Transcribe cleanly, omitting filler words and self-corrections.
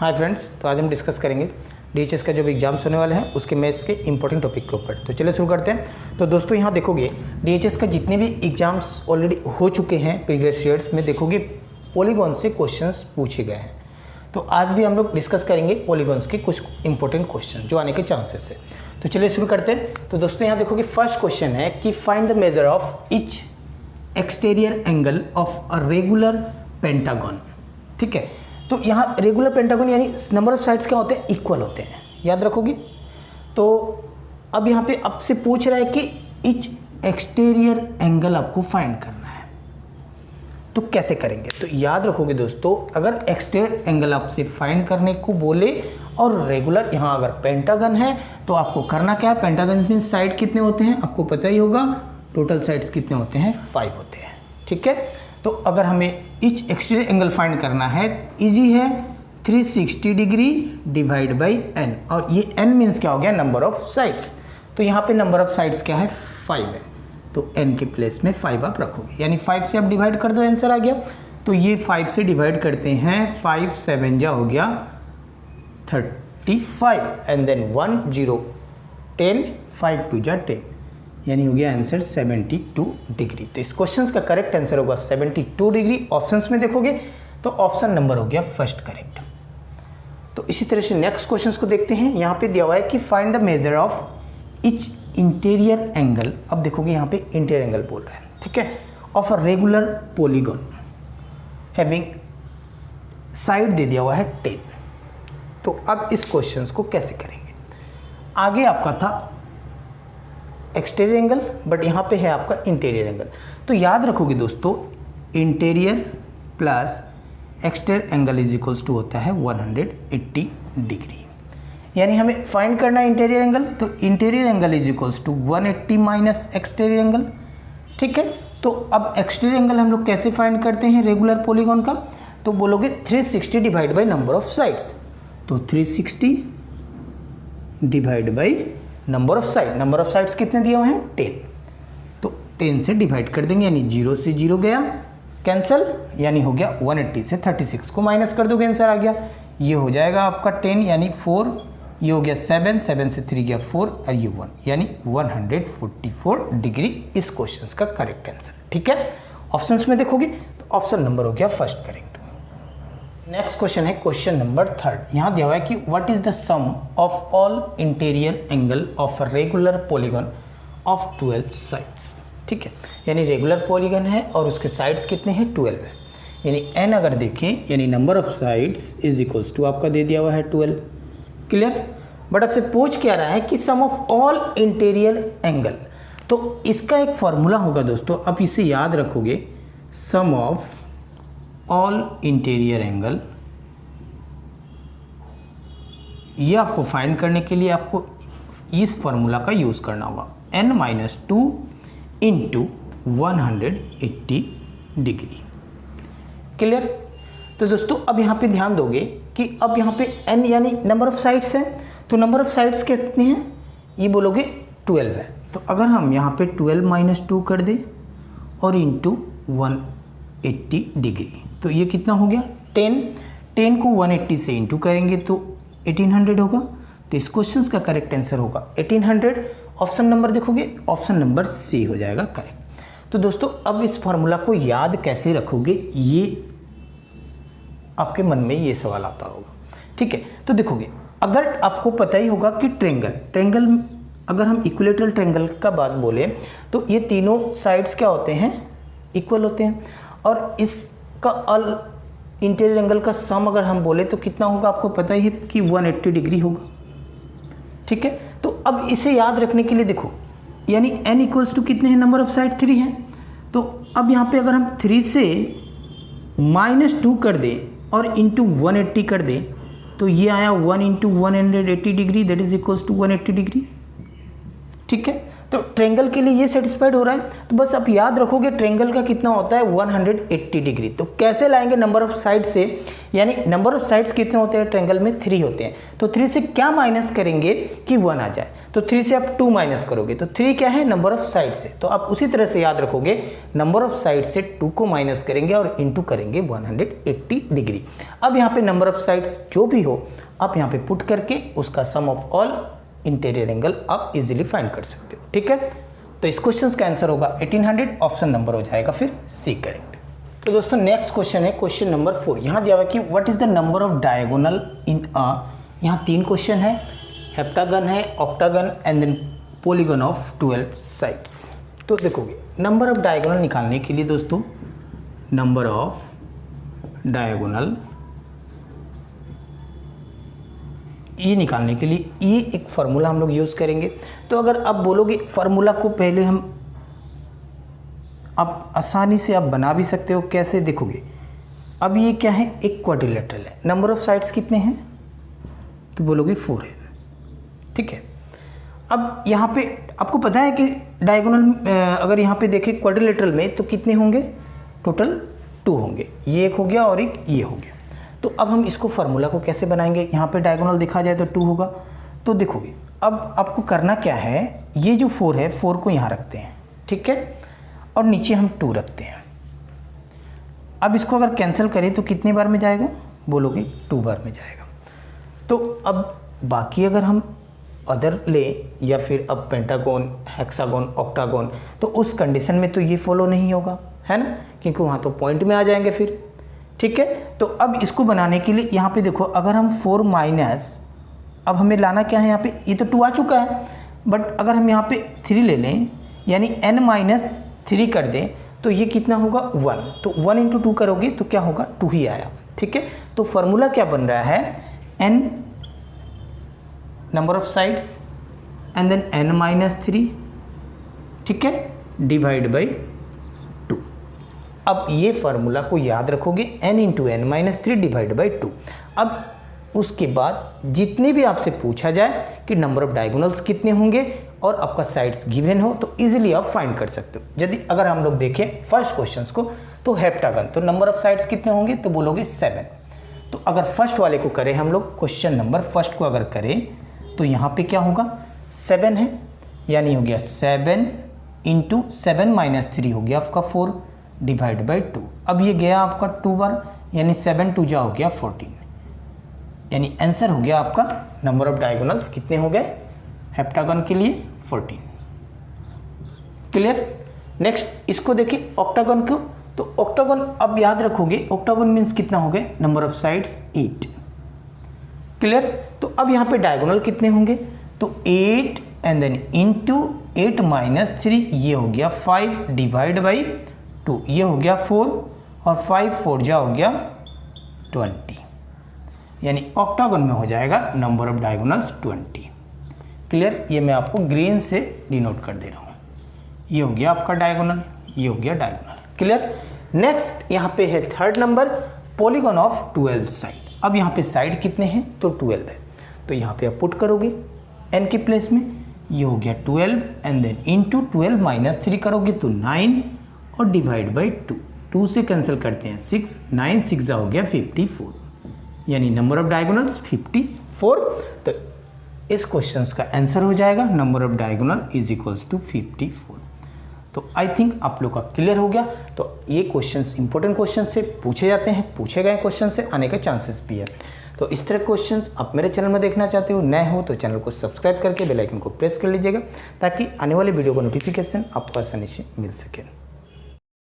Hi friends, तो आज हम डिस्कस करेंगे डीएचएस का जो भी एग्जाम्स होने वाले हैं उसके मैथ्स के इंपॉर्टेंट टॉपिक के ऊपर। तो चलिए शुरू करते हैं। तो दोस्तों यहाँ देखोगे डीएचएस का जितने भी एग्जाम्स ऑलरेडी हो चुके हैं प्रीवियस ईयर्स में, देखोगे पॉलीगॉन से क्वेश्चंस पूछे गए हैं। तो आज भी हम लोग डिस्कस करेंगे पॉलीगॉन्स के कुछ इंपॉर्टेंट क्वेश्चन जो आने के चांसेस है। तो चलिए शुरू करते हैं। तो दोस्तों यहाँ देखोगे फर्स्ट क्वेश्चन है कि find the measure of each exterior angle of a regular pentagon. ठीक है, तो यहाँ रेगुलर पेंटागन यानी नंबर ऑफ साइड्स क्या होते हैं, इक्वल होते हैं, याद रखोगे। तो अब यहाँ पे आपसे पूछ रहा है कि ईच एक्सटीरियर एंगल आपको फाइंड करना है, तो कैसे करेंगे। तो याद रखोगे दोस्तों, अगर एक्सटीरियर एंगल आपसे फाइंड करने को बोले और रेगुलर यहाँ अगर पेंटागन है तो आपको करना क्या है, पेंटागन में साइड कितने होते हैं आपको पता ही होगा, टोटल साइड्स कितने होते हैं, 5 होते हैं। ठीक है, तो अगर हमें ईच एक्सटीरियर एंगल फाइंड करना है, इजी है, 360 डिग्री डिवाइड बाई एन, और ये एन मीन्स क्या हो गया, नंबर ऑफ साइड्स। तो यहाँ पे नंबर ऑफ साइड्स क्या है, 5 है, तो एन के प्लेस में 5 आप रखोगे, यानी 5 से आप डिवाइड कर दो, आंसर आ गया। तो ये 5 से डिवाइड करते हैं, 5 7 जा हो गया 35 एंड देन 1 0 10 5 2 जा 10, यानी हो गया आंसर 72 डिग्री। तो इस क्वेश्चन का करेक्ट आंसर होगा 72 डिग्री। ऑप्शंस में देखोगे तो ऑप्शन नंबर हो गया फर्स्ट करेक्ट। तो इसी तरह से नेक्स्ट क्वेश्चन को देखते हैं। यहाँ पे दिया हुआ है कि find the measure of each interior angle. अब देखोगे यहाँ पे इंटीरियर एंगल बोल रहा है, ठीक है, of a regular polygon having side दे दिया हुआ है 10। तो अब इस क्वेश्चन को कैसे करेंगे, आगे आपका था एक्सटीरियर एंगल, बट यहाँ पे है आपका इंटीरियर एंगल। तो याद रखोगे दोस्तों, interior plus exterior angle is equals to होता है 180 डिग्री, यानी हमें फाइंड करना है इंटीरियर एंगल। तो interior angle is equals to 180 minus exterior angle. ठीक है, तो अब एक्सटीरियर एंगल हम लोग कैसे फाइंड करते हैं रेगुलर पॉलीगॉन का, तो बोलोगे 360 divide by number of sides. तो 360 divide by number of side, number of sides कितने दिए हुए हैं, 10, तो 10 से डिवाइड कर देंगे, यानी 0 से 0 गया कैंसल, यानी हो गया 180 से 36 को माइनस कर दोगे, आंसर आ गया। ये हो जाएगा आपका 10 यानी 4, ये हो गया 7, 7 से 3 गया 4 और ये 1, यानी 144 डिग्री इस क्वेश्चन का करेक्ट आंसर। ठीक है, ऑप्शंस में देखोगे तो ऑप्शन नंबर हो गया फर्स्ट करेक्ट। नेक्स्ट क्वेश्चन है क्वेश्चन नंबर 3। यहाँ दिया हुआ है कि what is the sum of all interior angle of a regular polygon of 12 sides. ठीक है, यानी रेगुलर पॉलीगॉन है और उसके साइड्स कितने हैं, 12 है, यानी एन अगर देखें यानी number of sides is equals to आपका दे दिया हुआ है 12। क्लियर, बट आपसे पूछ क्या रहा है कि सम ऑफ ऑल इंटीरियर एंगल। तो इसका एक फॉर्मूला होगा दोस्तों, आप इसे याद रखोगे, सम ऑफ ऑल इंटीरियर एंगल। ये आपको फाइंड करने के लिए आपको इस फॉर्मूला का यूज करना होगा, n-2 इंटू 180 डिग्री। क्लियर, तो दोस्तों अब यहाँ पे ध्यान दोगे कि अब यहाँ पे n यानी नंबर ऑफ साइड्स है, तो नंबर ऑफ साइड्स कितने हैं, ये बोलोगे 12 है। तो अगर हम यहाँ पे 12 - 2 कर दे और इंटू 180 डिग्री, तो ये कितना हो गया 10 को 180 से इंटू करेंगे तो 1800 होगा। तो इस क्वेश्चन का करेक्ट आंसर होगा 1800। ऑप्शन नंबर देखोगे, ऑप्शन नंबर सी हो जाएगा करेक्ट। तो दोस्तों अब इस फॉर्मूला को याद कैसे रखोगे, ये आपके मन में ये सवाल आता होगा। ठीक है, तो देखोगे अगर आपको पता ही होगा कि ट्रेंगल अगर हम इक्विलेटरल ट्रेंगल का बात बोले तो ये तीनों साइड्स क्या होते हैं, इक्वल होते हैं, और इसका ऑल इंटीरियर एंगल का सम अगर हम बोले तो कितना होगा, आपको पता ही है कि 180 डिग्री होगा। ठीक है, तो अब इसे याद रखने के लिए देखो, यानी n इक्वल्स टू कितने हैं, नंबर ऑफ साइड 3 है। तो अब यहाँ पे अगर हम 3 से -2 कर दें और इंटू 180 कर दें तो ये आया 1 × 180 degree, that is equals to 180 degree. ठीक है। तो ट्रेंगल के लिए ये सेटिस्फाइड हो रहा है, तो बस आप याद रखोगे ट्रेंगल का कितना होता है 180 डिग्री। तो कैसे लाएंगे नंबर ऑफ साइड से, यानी नंबर ऑफ साइड्स कितने होते हैं ट्रेंगल में 3 होते हैं, तो 3 से क्या माइनस करेंगे कि 1 आ जाए, तो 3 से आप 2 माइनस करोगे, तो 3 क्या है नंबर ऑफ साइड से। तो आप उसी तरह से याद रखोगे नंबर ऑफ साइड से 2 को माइनस करेंगे और इंटू करेंगे 180 डिग्री। अब यहाँ पे नंबर ऑफ साइड्स जो भी हो आप यहाँ पे पुट करके उसका सम ऑफ ऑल इंटीरियर एंगल आप इजीली फाइंड कर सकते हो, ठीक है। तो इस क्वेश्चन का आंसर होगा 1800, ऑप्शन नंबर हो जाएगा फिर सी करेक्ट। तो दोस्तों नेक्स्ट क्वेश्चन है क्वेश्चन नंबर 4। यहाँ दिया हुआ कि what is the number of diagonal in a, यहाँ 3 क्वेश्चन है, हेप्टागन है, octagon and then polygon of 12 sides. तो देखोगे नंबर ऑफ डायगोनल निकालने के लिए दोस्तों, नंबर ऑफ डायगोनल ये निकालने के लिए ये एक फार्मूला हम लोग यूज़ करेंगे। तो अगर आप बोलोगे फार्मूला को पहले हम आप आसानी से आप बना भी सकते हो, कैसे देखोगे। अब ये क्या है, एक क्वाड्रिलेटरल है, नंबर ऑफ साइड्स कितने हैं तो बोलोगे 4 है, ठीक है। अब यहाँ पे आपको पता है कि डायगोनल अगर यहाँ पे देखें क्वाड्रिलेटरल में तो कितने होंगे, टोटल 2 होंगे, ये एक हो गया और एक ये हो गया। तो अब हम इसको फार्मूला को कैसे बनाएंगे, यहाँ पे डायगोनल देखा जाए तो 2 होगा। तो देखोगे अब आपको करना क्या है, ये जो 4 है 4 को यहाँ रखते हैं, ठीक है, और नीचे हम 2 रखते हैं। अब इसको अगर कैंसिल करें तो कितने बार में जाएगा, बोलोगे 2 बार में जाएगा। तो अब बाकी अगर हम अदर ले या फिर अब पेंटागोन, हेक्सागोन, ऑक्टागोन, तो उस कंडीशन में तो ये फॉलो नहीं होगा, है ना, क्योंकि वहाँ तो पॉइंट में आ जाएंगे फिर, ठीक है। तो अब इसको बनाने के लिए यहाँ पे देखो, अगर हम 4 माइनस, अब हमें लाना क्या है यहाँ पे, ये तो 2 आ चुका है, बट अगर हम यहाँ पे 3 ले लें यानी n माइनस 3 कर दें तो ये कितना होगा 1। तो 1 इंटू 2 करोगे तो क्या होगा 2 ही आया, ठीक है। तो फार्मूला क्या बन रहा है, n number of sides and then n minus 3, ठीक है, डिवाइड बाई 2। अब ये फार्मूला को याद रखोगे, n into n minus 3 divide by 2। अब उसके बाद जितने भी आपसे पूछा जाए कि नंबर ऑफ डायगोनल्स कितने होंगे और आपका साइड्स गिवन हो तो इजीली आप फाइंड कर सकते हो। यदि अगर हम लोग देखें फर्स्ट क्वेश्चंस को, तो हेप्टागन, तो नंबर ऑफ साइड्स कितने होंगे तो बोलोगे 7। तो अगर फर्स्ट वाले को करें हम लोग, क्वेश्चन नंबर फर्स्ट को अगर करें तो यहाँ पे क्या होगा 7 है, यानी हो गया 7 इंटू 7 माइनस 3 हो गया आपका 4 डिवाइड बाई 2। अब ये गया आपका 2 बार, यानी 7 2 जा हो गया 14, यानी आंसर हो गया आपका नंबर ऑफ डायगोनल्स कितने हो गए हेप्टागन के लिए 14। क्लियर। नेक्स्ट इसको देखिए ऑक्टागन को, तो ऑक्टागन अब याद रखोगे, ऑक्टागन मीन्स कितना हो गए, नंबर ऑफ साइड्स 8। क्लियर। तो अब यहाँ पे डायगोनल कितने होंगे, तो 8 एंड देन इनटू 8 माइनस 3, ये हो गया 5 डिवाइड बाई 2, ये हो गया 4 और 5 4 जा हो गया 20, यानी ऑक्टागन में हो जाएगा नंबर ऑफ डायगोनल्स 20। क्लियर। ये मैं आपको ग्रीन से डिनोट कर दे रहा हूँ, ये हो गया आपका डायगोनल, ये हो गया डायगोनल। क्लियर। नेक्स्ट यहाँ पे है third number, polygon of 12 side. अब यहाँ पे साइड कितने हैं तो 12 है, तो यहाँ पे आप पुट करोगे n के प्लेस में, ये हो गया 12 एंड देन इनटू 12 माइनस 3 करोगे तो 9 और डिवाइड बाई 2, 2 से कैंसिल करते हैं 6, 9 6 जा हो गया 54, यानी नंबर ऑफ डायगोनल्स 54। तो इस क्वेश्चन का आंसर हो जाएगा number of diagonal is equals to 54। तो आई थिंक आप लोग का क्लियर हो गया। तो ये क्वेश्चंस इंपॉर्टेंट क्वेश्चन से पूछे जाते हैं, पूछे गए क्वेश्चन से आने के चांसेस भी है। तो इस तरह क्वेश्चंस आप मेरे चैनल में देखना चाहते हो, नए हो तो चैनल को सब्सक्राइब करके बेल आइकन को प्रेस कर लीजिएगा ताकि आने वाले वीडियो का नोटिफिकेशन आपको आसानी से मिल सके।